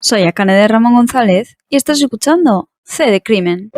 Soy Akane de Ramón González y estás escuchando C de Crimen.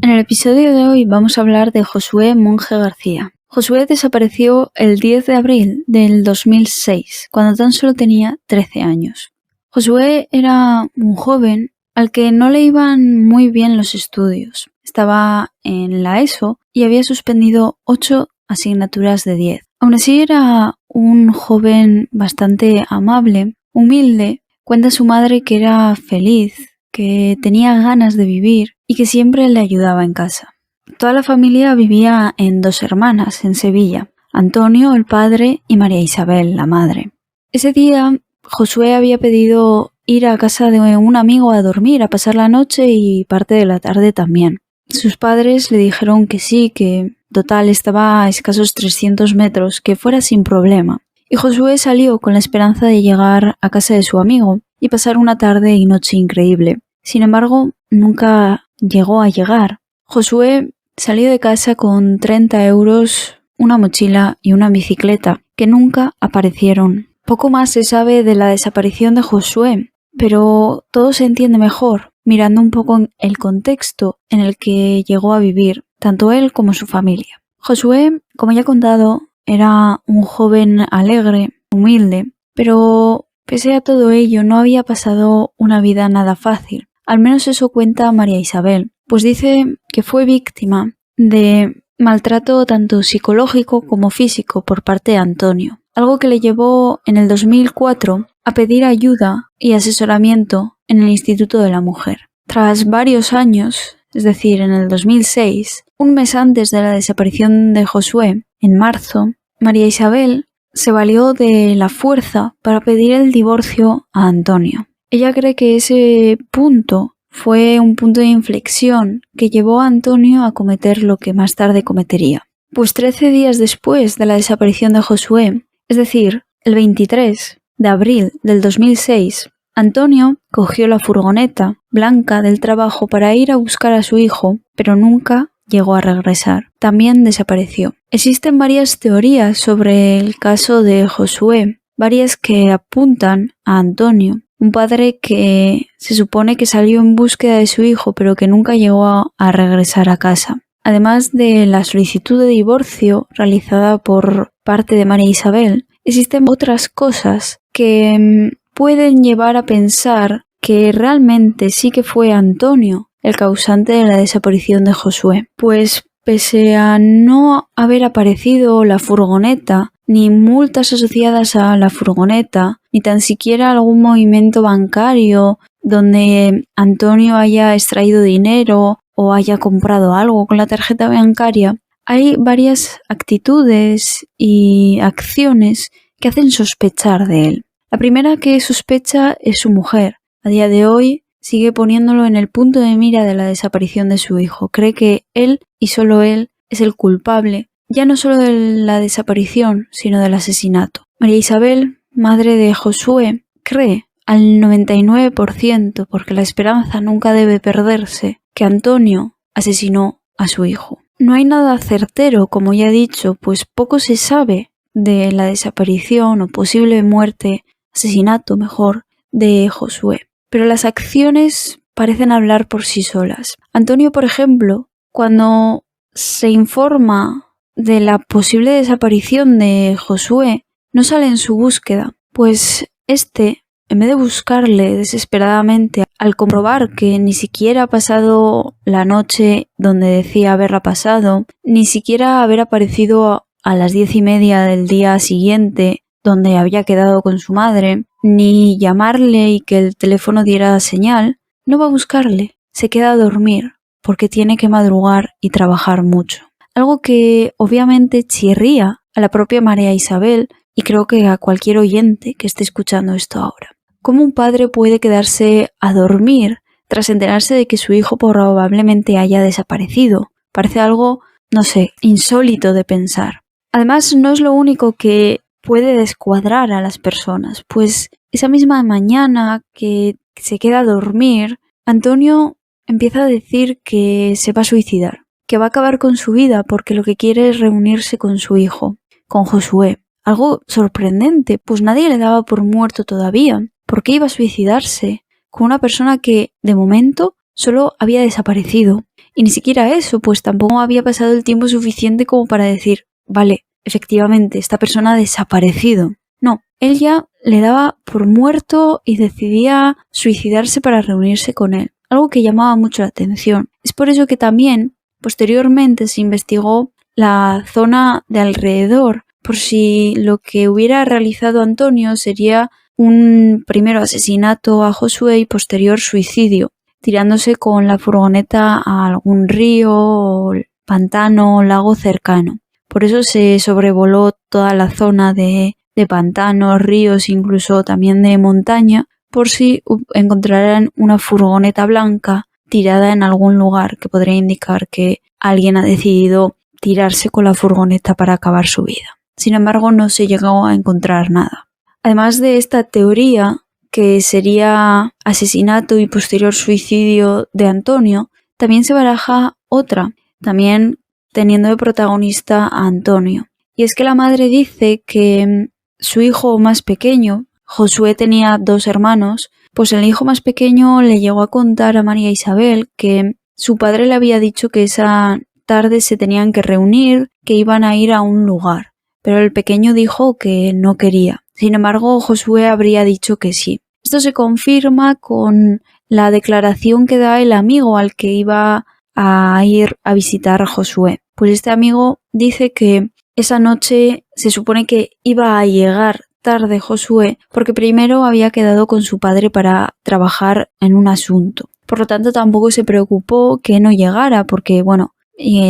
En el episodio de hoy vamos a hablar de Josué Monge García. Josué desapareció el 10 de abril del 2006, cuando tan solo tenía 13 años. Josué era un joven al que no le iban muy bien los estudios. Estaba en la ESO y había suspendido 8 asignaturas de 10. Aún así era un joven bastante amable, humilde. Cuenta su madre que era feliz, que tenía ganas de vivir y que siempre le ayudaba en casa. Toda la familia vivía en 2 hermanas en Sevilla, Antonio, el padre, y María Isabel, la madre. Ese día Josué había pedido ir a casa de un amigo a dormir, a pasar la noche y parte de la tarde también. Sus padres le dijeron que sí, que total estaba a escasos 300 metros, que fuera sin problema. Y Josué salió con la esperanza de llegar a casa de su amigo y pasar una tarde y noche increíble. Sin embargo, nunca llegó a llegar. Josué salió de casa con 30 euros, una mochila y una bicicleta, que nunca aparecieron. Poco más se sabe de la desaparición de Josué, pero todo se entiende mejor mirando un poco el contexto en el que llegó a vivir, tanto él como su familia. Josué, como ya he contado, era un joven alegre, humilde, pero pese a todo ello no había pasado una vida nada fácil. Al menos eso cuenta María Isabel, pues dice que fue víctima de maltrato tanto psicológico como físico por parte de Antonio, algo que le llevó en el 2004 a pedir ayuda y asesoramiento en el Instituto de la Mujer. Tras varios años, es decir, en el 2006, un mes antes de la desaparición de Josué, en marzo, María Isabel se valió de la fuerza para pedir el divorcio a Antonio. Ella cree que ese punto fue un punto de inflexión que llevó a Antonio a cometer lo que más tarde cometería. Pues 13 días después de la desaparición de Josué, es decir, el 23 de abril del 2006, Antonio cogió la furgoneta blanca del trabajo para ir a buscar a su hijo, pero nunca llegó a regresar. También desapareció. Existen varias teorías sobre el caso de Josué, varias que apuntan a Antonio, un padre que se supone que salió en búsqueda de su hijo, pero que nunca llegó a regresar a casa. Además de la solicitud de divorcio realizada por parte de María Isabel, existen otras cosas que pueden llevar a pensar que realmente sí que fue Antonio el causante de la desaparición de Josué. Pues pese a no haber aparecido la furgoneta, ni multas asociadas a la furgoneta, ni tan siquiera algún movimiento bancario donde Antonio haya extraído dinero o haya comprado algo con la tarjeta bancaria, hay varias actitudes y acciones que hacen sospechar de él. La primera que sospecha es su mujer. A día de hoy sigue poniéndolo en el punto de mira de la desaparición de su hijo. Cree que él y solo él es el culpable, ya no solo de la desaparición, sino del asesinato. María Isabel, madre de Josué, cree al 99%, porque la esperanza nunca debe perderse, que Antonio asesinó a su hijo. No hay nada certero, como ya he dicho, pues poco se sabe de la desaparición o posible muerte, asesinato mejor, de Josué. Pero las acciones parecen hablar por sí solas. Antonio, por ejemplo, cuando se informa de la posible desaparición de Josué, no sale en su búsqueda, pues en vez de buscarle desesperadamente, al comprobar que ni siquiera ha pasado la noche donde decía haberla pasado, ni siquiera haber aparecido a las 10:30 del día siguiente donde había quedado con su madre, ni llamarle y que el teléfono diera señal, no va a buscarle, se queda a dormir porque tiene que madrugar y trabajar mucho. Algo que obviamente chirría a la propia María Isabel y creo que a cualquier oyente que esté escuchando esto ahora. ¿Cómo un padre puede quedarse a dormir tras enterarse de que su hijo probablemente haya desaparecido? Parece algo, no sé, insólito de pensar. Además, no es lo único que puede descuadrar a las personas, pues esa misma mañana que se queda a dormir, Antonio empieza a decir que se va a suicidar, que va a acabar con su vida porque lo que quiere es reunirse con su hijo, con Josué, algo sorprendente, pues nadie le daba por muerto todavía. ¿Por qué iba a suicidarse con una persona que, de momento, solo había desaparecido? Y ni siquiera eso, pues tampoco había pasado el tiempo suficiente como para decir, vale, efectivamente, esta persona ha desaparecido. No, él ya le daba por muerto y decidía suicidarse para reunirse con él, algo que llamaba mucho la atención. Es por eso que también, posteriormente, se investigó la zona de alrededor, por si lo que hubiera realizado Antonio sería un primero asesinato a Josué y posterior suicidio, tirándose con la furgoneta a algún río o pantano o lago cercano. Por eso se sobrevoló toda la zona de pantanos, ríos, incluso también de montaña, por si encontraran una furgoneta blanca tirada en algún lugar que podría indicar que alguien ha decidido tirarse con la furgoneta para acabar su vida. Sin embargo, no se llegó a encontrar nada. Además de esta teoría, que sería asesinato y posterior suicidio de Antonio, también se baraja otra, también teniendo de protagonista a Antonio. Y es que la madre dice que su hijo más pequeño, Josué tenía 2 hermanos, pues el hijo más pequeño le llegó a contar a María Isabel que su padre le había dicho que esa tarde se tenían que reunir, que iban a ir a un lugar, pero el pequeño dijo que no quería. Sin embargo, Josué habría dicho que sí. Esto se confirma con la declaración que da el amigo al que iba a ir a visitar a Josué. Pues este amigo dice que esa noche se supone que iba a llegar tarde Josué porque primero había quedado con su padre para trabajar en un asunto. Por lo tanto, tampoco se preocupó que no llegara porque,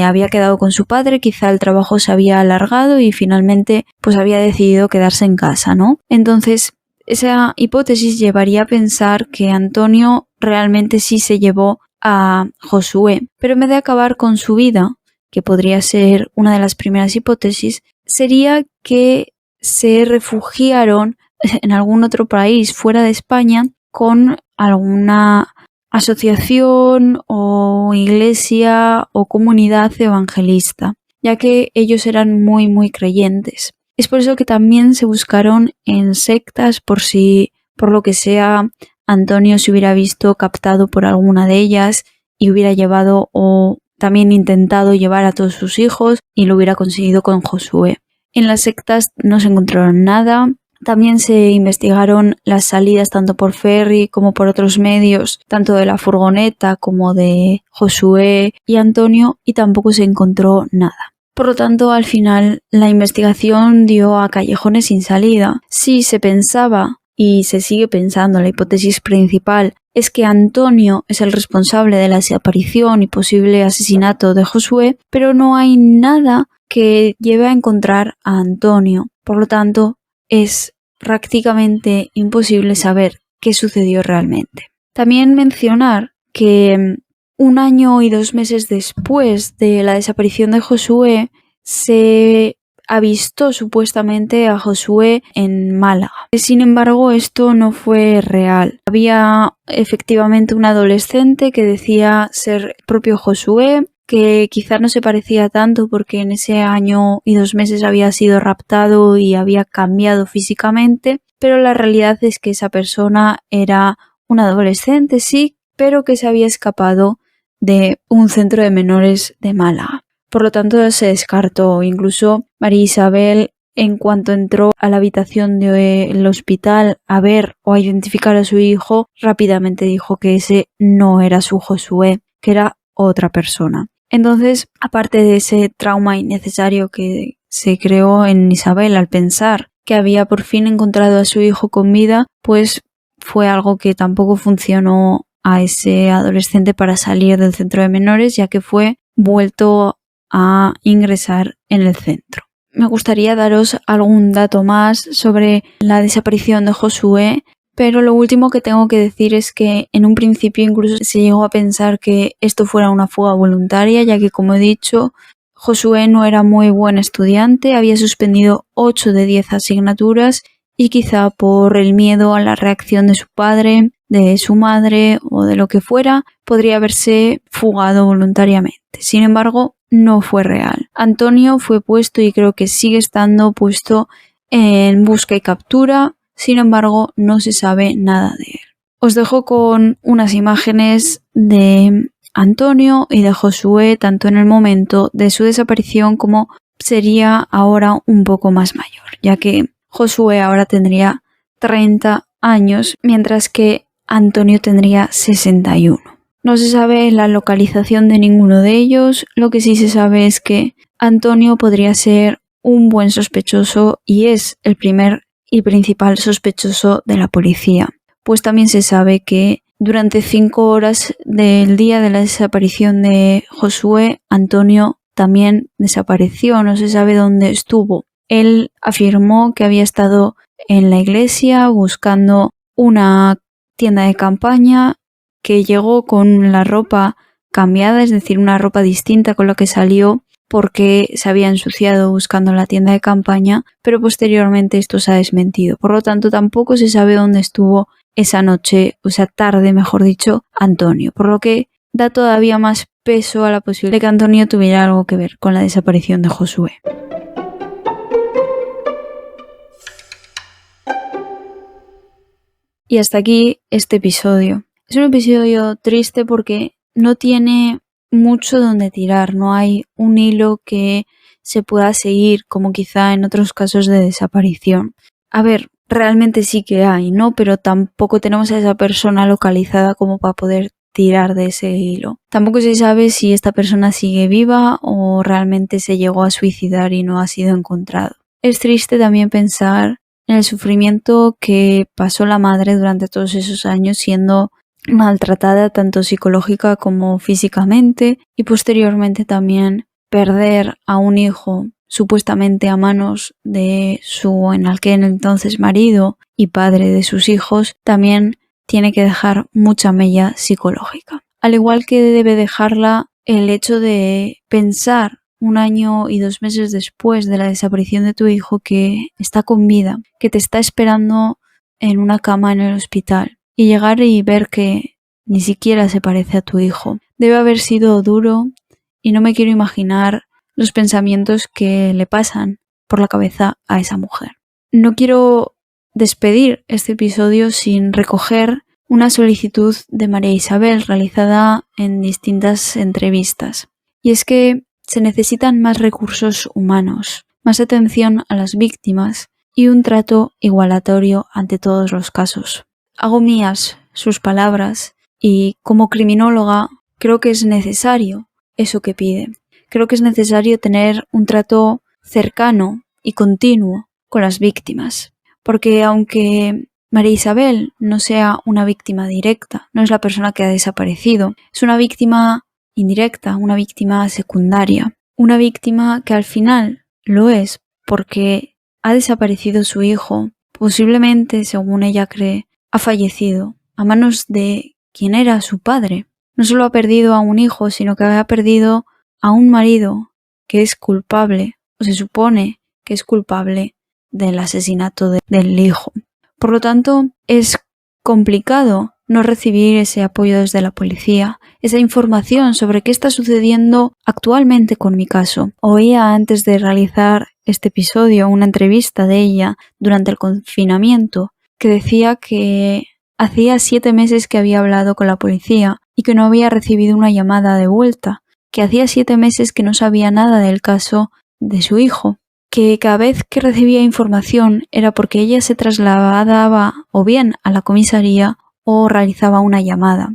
había quedado con su padre, quizá el trabajo se había alargado y finalmente pues había decidido quedarse en casa, ¿no? Entonces, esa hipótesis llevaría a pensar que Antonio realmente sí se llevó a Josué, pero en vez de acabar con su vida, que podría ser una de las primeras hipótesis, sería que se refugiaron en algún otro país fuera de España con alguna asociación o iglesia o comunidad evangelista, ya que ellos eran muy muy creyentes. Es por eso que también se buscaron en sectas por si, por lo que sea, Antonio se hubiera visto captado por alguna de ellas y hubiera llevado o también intentado llevar a todos sus hijos y lo hubiera conseguido con Josué. En las sectas no se encontraron nada. También se investigaron las salidas tanto por ferry como por otros medios, tanto de la furgoneta como de Josué y Antonio, y tampoco se encontró nada. Por lo tanto, al final, la investigación dio a callejones sin salida. Sí se pensaba, y se sigue pensando, la hipótesis principal es que Antonio es el responsable de la desaparición y posible asesinato de Josué, pero no hay nada que lleve a encontrar a Antonio. Por lo tanto, es prácticamente imposible saber qué sucedió realmente. También mencionar que 1 año y 2 meses después de la desaparición de Josué, se avistó supuestamente a Josué en Málaga. Sin embargo, esto no fue real. Había efectivamente un adolescente que decía ser el propio Josué, que quizá no se parecía tanto porque en ese 1 año y 2 meses había sido raptado y había cambiado físicamente, pero la realidad es que esa persona era un adolescente, sí, pero que se había escapado de un centro de menores de Málaga. Por lo tanto, se descartó. Incluso María Isabel, en cuanto entró a la habitación del hospital a ver o a identificar a su hijo, rápidamente dijo que ese no era su Josué, que era otra persona. Entonces, aparte de ese trauma innecesario que se creó en Isabel al pensar que había por fin encontrado a su hijo con vida, pues fue algo que tampoco funcionó a ese adolescente para salir del centro de menores, ya que fue vuelto a ingresar en el centro. Me gustaría daros algún dato más sobre la desaparición de Josué, pero lo último que tengo que decir es que en un principio incluso se llegó a pensar que esto fuera una fuga voluntaria, ya que, como he dicho, Josué no era muy buen estudiante, había suspendido 8 de 10 asignaturas y quizá por el miedo a la reacción de su padre, de su madre o de lo que fuera, podría haberse fugado voluntariamente. Sin embargo, no fue real. Antonio fue puesto, y creo que sigue estando puesto, en busca y captura, sin embargo no se sabe nada de él. Os dejo con unas imágenes de Antonio y de Josué, tanto en el momento de su desaparición como sería ahora un poco más mayor, ya que Josué ahora tendría 30 años, mientras que Antonio tendría 61. No se sabe la localización de ninguno de ellos, lo que sí se sabe es que Antonio podría ser un buen sospechoso y es el primer y principal sospechoso de la policía, pues también se sabe que durante 5 horas del día de la desaparición de Josué, Antonio también desapareció, no se sabe dónde estuvo. Él afirmó que había estado en la iglesia buscando una tienda de campaña, que llegó con la ropa cambiada, es decir, una ropa distinta con la que salió porque se había ensuciado buscando la tienda de campaña, pero posteriormente esto se ha desmentido. Por lo tanto, tampoco se sabe dónde estuvo esa noche, o sea, tarde, mejor dicho, Antonio, por lo que da todavía más peso a la posibilidad de que Antonio tuviera algo que ver con la desaparición de Josué. Y hasta aquí este episodio. Es un episodio triste porque no tiene mucho donde tirar, no hay un hilo que se pueda seguir como quizá en otros casos de desaparición. A ver, realmente sí que hay, ¿no? Pero tampoco tenemos a esa persona localizada como para poder tirar de ese hilo. Tampoco se sabe si esta persona sigue viva o realmente se llegó a suicidar y no ha sido encontrado. Es triste también pensar en el sufrimiento que pasó la madre durante todos esos años siendo maltratada tanto psicológica como físicamente, y posteriormente también perder a un hijo supuestamente a manos de su en aquel entonces marido y padre de sus hijos también tiene que dejar mucha mella psicológica. Al igual que debe dejarla el hecho de pensar 1 año y 2 meses después de la desaparición de tu hijo que está con vida, que te está esperando en una cama en el hospital, y llegar y ver que ni siquiera se parece a tu hijo. Debe haber sido duro y no me quiero imaginar los pensamientos que le pasan por la cabeza a esa mujer. No quiero despedir este episodio sin recoger una solicitud de María Isabel realizada en distintas entrevistas. Y es que se necesitan más recursos humanos, más atención a las víctimas y un trato igualatorio ante todos los casos. Hago mías sus palabras y como criminóloga creo que es necesario eso que pide. Creo que es necesario tener un trato cercano y continuo con las víctimas, porque aunque María Isabel no sea una víctima directa, no es la persona que ha desaparecido, es una víctima indirecta, una víctima secundaria, una víctima que al final lo es porque ha desaparecido su hijo, posiblemente, según ella cree, ha fallecido a manos de quien era su padre. No solo ha perdido a un hijo, sino que ha perdido a un marido que es culpable, o se supone que es culpable del asesinato del hijo. Por lo tanto, es complicado no recibir ese apoyo desde la policía, esa información sobre qué está sucediendo actualmente con mi caso. Oía antes de realizar este episodio una entrevista de ella durante el confinamiento que decía que hacía 7 meses que había hablado con la policía y que no había recibido una llamada de vuelta, que hacía 7 meses que no sabía nada del caso de su hijo, que cada vez que recibía información era porque ella se trasladaba o bien a la comisaría o realizaba una llamada.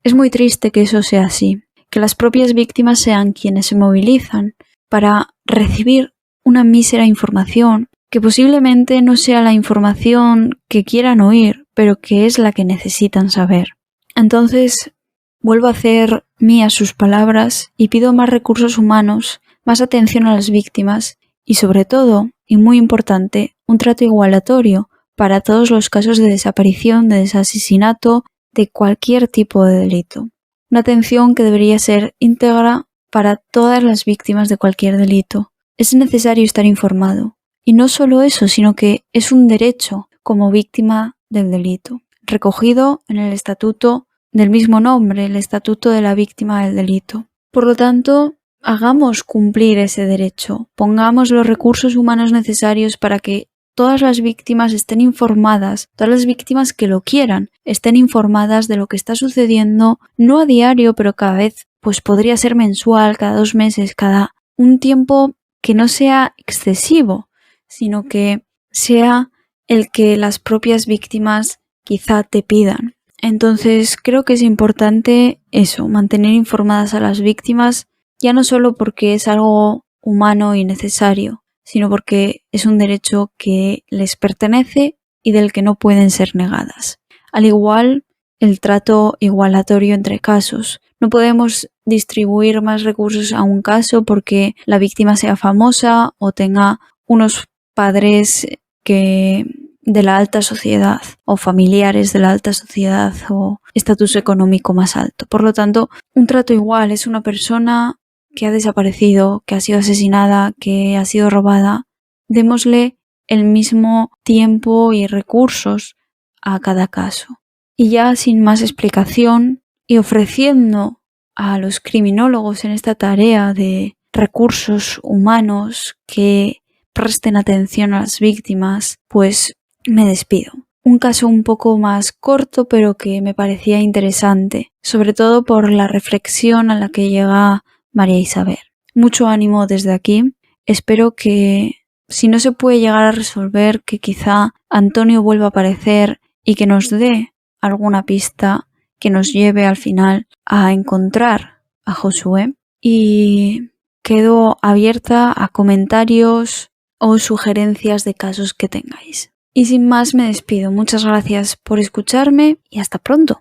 Es muy triste que eso sea así, que las propias víctimas sean quienes se movilizan para recibir una mísera información que posiblemente no sea la información que quieran oír, pero que es la que necesitan saber. Entonces, vuelvo a hacer mías sus palabras y pido más recursos humanos, más atención a las víctimas y sobre todo, y muy importante, un trato igualatorio para todos los casos de desaparición, de asesinato, de cualquier tipo de delito. Una atención que debería ser íntegra para todas las víctimas de cualquier delito. Es necesario estar informado. Y no solo eso, sino que es un derecho como víctima del delito, recogido en el estatuto del mismo nombre, el estatuto de la víctima del delito. Por lo tanto, hagamos cumplir ese derecho, pongamos los recursos humanos necesarios para que todas las víctimas estén informadas, todas las víctimas que lo quieran, estén informadas de lo que está sucediendo, no a diario, pero cada vez, pues podría ser mensual, cada 2 meses, cada un tiempo que no sea excesivo, sino que sea el que las propias víctimas quizá te pidan. Entonces creo que es importante eso, mantener informadas a las víctimas, ya no solo porque es algo humano y necesario, sino porque es un derecho que les pertenece y del que no pueden ser negadas. Al igual, el trato igualatorio entre casos. No podemos distribuir más recursos a un caso porque la víctima sea famosa o tenga unos padres que de la alta sociedad o familiares de la alta sociedad o estatus económico más alto. Por lo tanto, un trato igual es una persona que ha desaparecido, que ha sido asesinada, que ha sido robada. Démosle el mismo tiempo y recursos a cada caso. Y ya sin más explicación y ofreciendo a los criminólogos en esta tarea de recursos humanos que presten atención a las víctimas, pues me despido. Un caso un poco más corto, pero que me parecía interesante, sobre todo por la reflexión a la que llega María Isabel. Mucho ánimo desde aquí. Espero que, si no se puede llegar a resolver, que quizá Antonio vuelva a aparecer y que nos dé alguna pista que nos lleve al final a encontrar a Josué. Y quedo abierta a comentarios o sugerencias de casos que tengáis. Y sin más me despido. Muchas gracias por escucharme y hasta pronto.